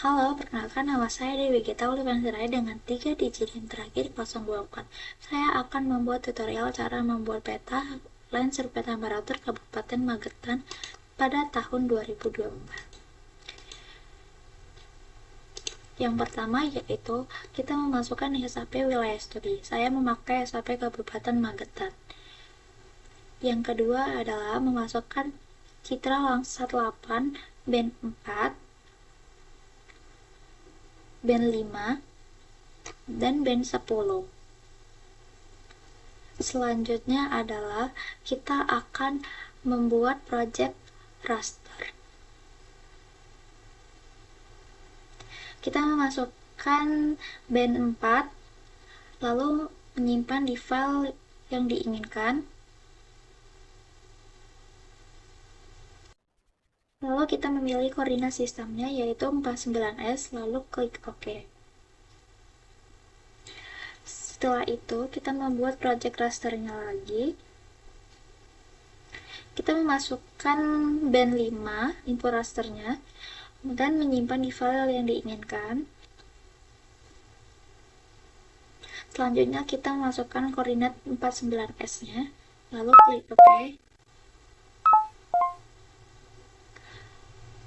Halo, perkenalkan nama saya Dewi Gita Ulibansirai dengan 3 digit yang terakhir 024. Saya akan membuat tutorial cara membuat peta land survey temperatur Kabupaten Magetan pada tahun 2024. Yang pertama yaitu kita memasukkan SAP wilayah studi. Saya memakai SAP Kabupaten Magetan. Yang kedua adalah memasukkan citra Langsat 8, band 4, band 5, dan band 10. Selanjutnya adalah kita akan membuat project raster. Kita memasukkan band 4, lalu menyimpan di file yang diinginkan. Lalu kita memilih koordinat sistemnya yaitu 49S, lalu klik OK. Setelah itu, kita membuat project rasternya lagi. Kita memasukkan band 5, info rasternya, dan menyimpan di file yang diinginkan. Selanjutnya kita masukkan koordinat 49S-nya, lalu klik OK.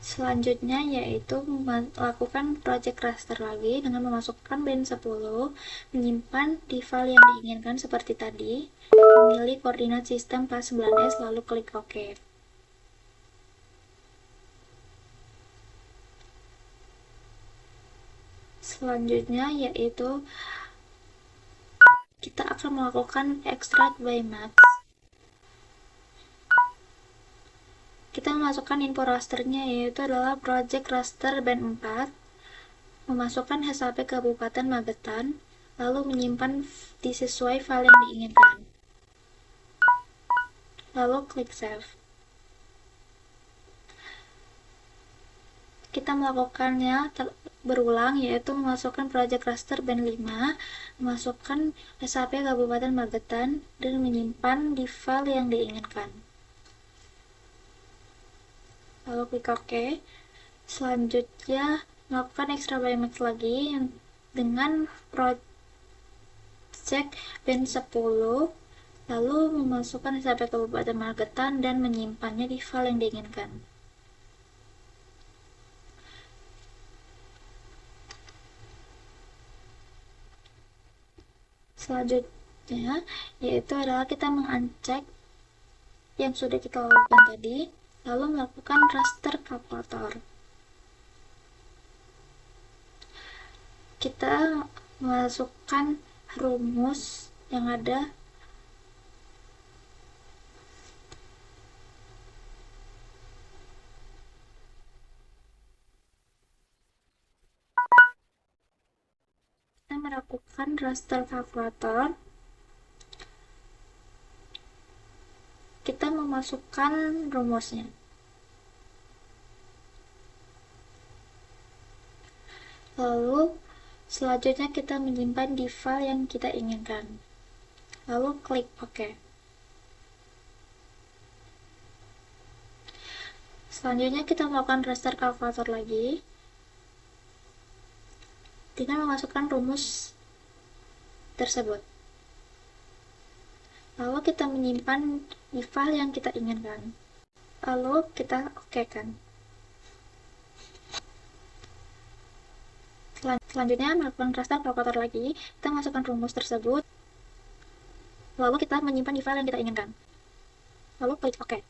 Selanjutnya yaitu melakukan project raster lagi dengan memasukkan band 10, menyimpan di file yang diinginkan seperti tadi, memilih koordinat sistem kelas 9S, lalu klik OK. Selanjutnya yaitu kita akan melakukan extract by max. Kita memasukkan info rasternya yaitu adalah project raster band 4, memasukkan SAP Kabupaten Magetan, lalu menyimpan di sesuai file yang diinginkan. Lalu klik save. Kita melakukannya berulang yaitu memasukkan project raster band 5, memasukkan SAP Kabupaten Magetan, dan menyimpan di file yang diinginkan. Lalu klik OK. Selanjutnya melakukan extra by max lagi dengan project band 10, lalu memasukkan SAP Kabupaten Magetan dan menyimpannya di file yang diinginkan. Selanjutnya yaitu adalah kita menguncheck yang sudah kita lakukan tadi, lalu melakukan raster kalkulator. Kita masukkan rumus yang ada kita melakukan raster kalkulator. Kita memasukkan rumusnya. Lalu selanjutnya kita menyimpan di file yang kita inginkan. Lalu klik OK. Selanjutnya kita melakukan raster kalkulator lagi dengan memasukkan rumus tersebut. Lalu kita menyimpan di file yang kita inginkan. Lalu kita OK-kan. Selanjutnya melakukan raster kalkulator lagi, kita masukkan rumus tersebut. Lalu kita menyimpan di file yang kita inginkan. Lalu klik OK.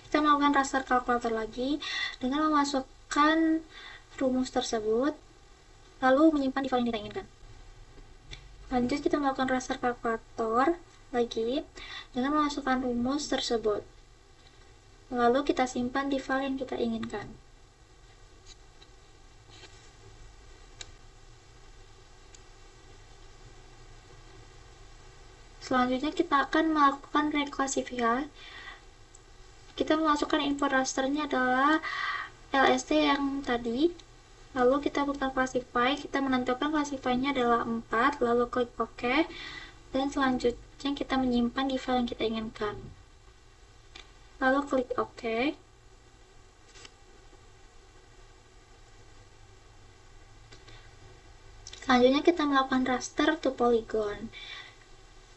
Kita melakukan raster kalkulator lagi dengan memasukkan rumus tersebut, lalu menyimpan di file yang kita inginkan. Lanjut kita melakukan raster kalkulator lagi dengan memasukkan rumus tersebut, lalu kita simpan di file yang kita inginkan. Selanjutnya kita akan melakukan reklasifikasi. Kita memasukkan info rasternya adalah LST yang tadi, lalu kita buka classify, kita menentukan classify-nya adalah 4, lalu klik OK, dan selanjutnya kita menyimpan di file yang kita inginkan. Lalu klik OK. Selanjutnya kita melakukan raster to polygon.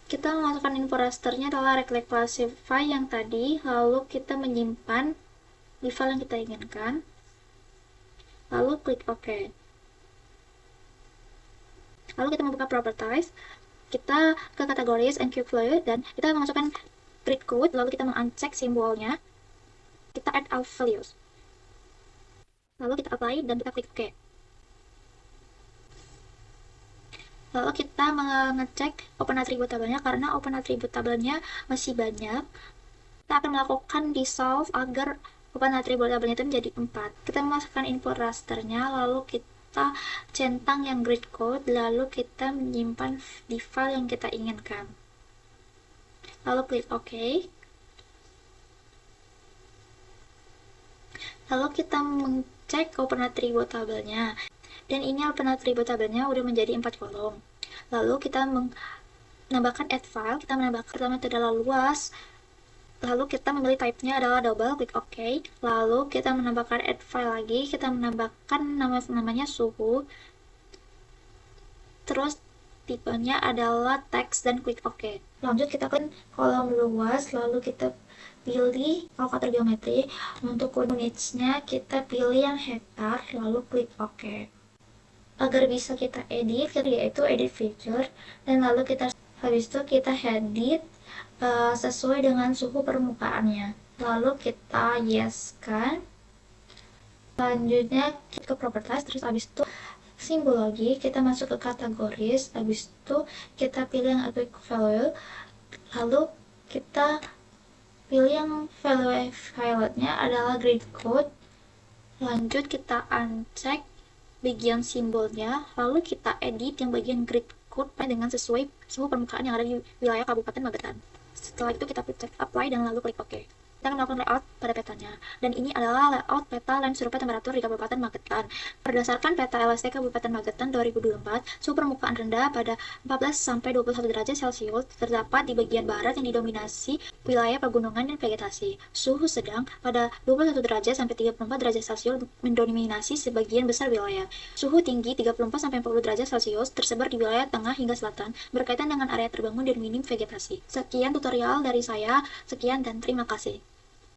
Kita memasukkan info rasternya adalah rectangle classify yang tadi, lalu kita menyimpan di file yang kita inginkan, lalu klik OK. Lalu kita membuka properties, kita ke kategoris and cube value, dan kita memasukkan grid code, lalu kita men-uncheck simbolnya, kita add all values, lalu kita apply dan kita klik OK. Lalu kita mengecek open attribute tabelnya, karena open attribute tabelnya masih banyak. Kita akan melakukan dissolve agar open attribute tabelnya itu menjadi 4. Kita memasukkan info rasternya, lalu kita centang yang grid code, lalu kita menyimpan di file yang kita inginkan. Lalu klik OK. Lalu kita mengecek open attribute tabelnya. Dan ini open attribute tabelnya udah menjadi 4 kolom. Lalu kita menambahkan add file, kita menambahkan metode luas, lalu kita memilih type-nya adalah double, klik OK. Lalu kita menambahkan add file lagi, kita menambahkan namanya suhu, terus tipenya adalah text dan klik OK. Lanjut kita klik kolom luas, lalu kita pilih alokator geometri. Untuk unitsnya kita pilih yang hektar, lalu klik OK. Agar bisa kita edit, yaitu edit feature, dan lalu kita habis itu kita edit sesuai dengan suhu permukaannya, lalu kita yes kan. Selanjutnya kita ke properties, terus habis itu simbologi, kita masuk ke kategoris, habis itu kita pilih yang atomic value, lalu kita pilih yang value violetnya adalah grid code. Lanjut kita uncheck bagian simbolnya, lalu kita edit yang bagian grid code dengan sesuai suhu permukaan yang ada di wilayah Kabupaten Magetan. Setelah itu kita klik apply dan lalu klik OK. Kita akan melakukan layout pada petanya, dan ini adalah layout peta land survei temperatur di Kabupaten Magetan. Berdasarkan peta LST Kabupaten Magetan 2024, suhu permukaan rendah pada 14-21 derajat Celcius terdapat di bagian barat yang didominasi wilayah pegunungan dan vegetasi. Suhu sedang pada 21 derajat sampai 34 derajat Celcius mendominasi sebagian besar wilayah. Suhu tinggi 34-40 derajat Celcius tersebar di wilayah tengah hingga selatan, berkaitan dengan area terbangun dan minim vegetasi. Sekian tutorial dari saya, sekian dan terima kasih.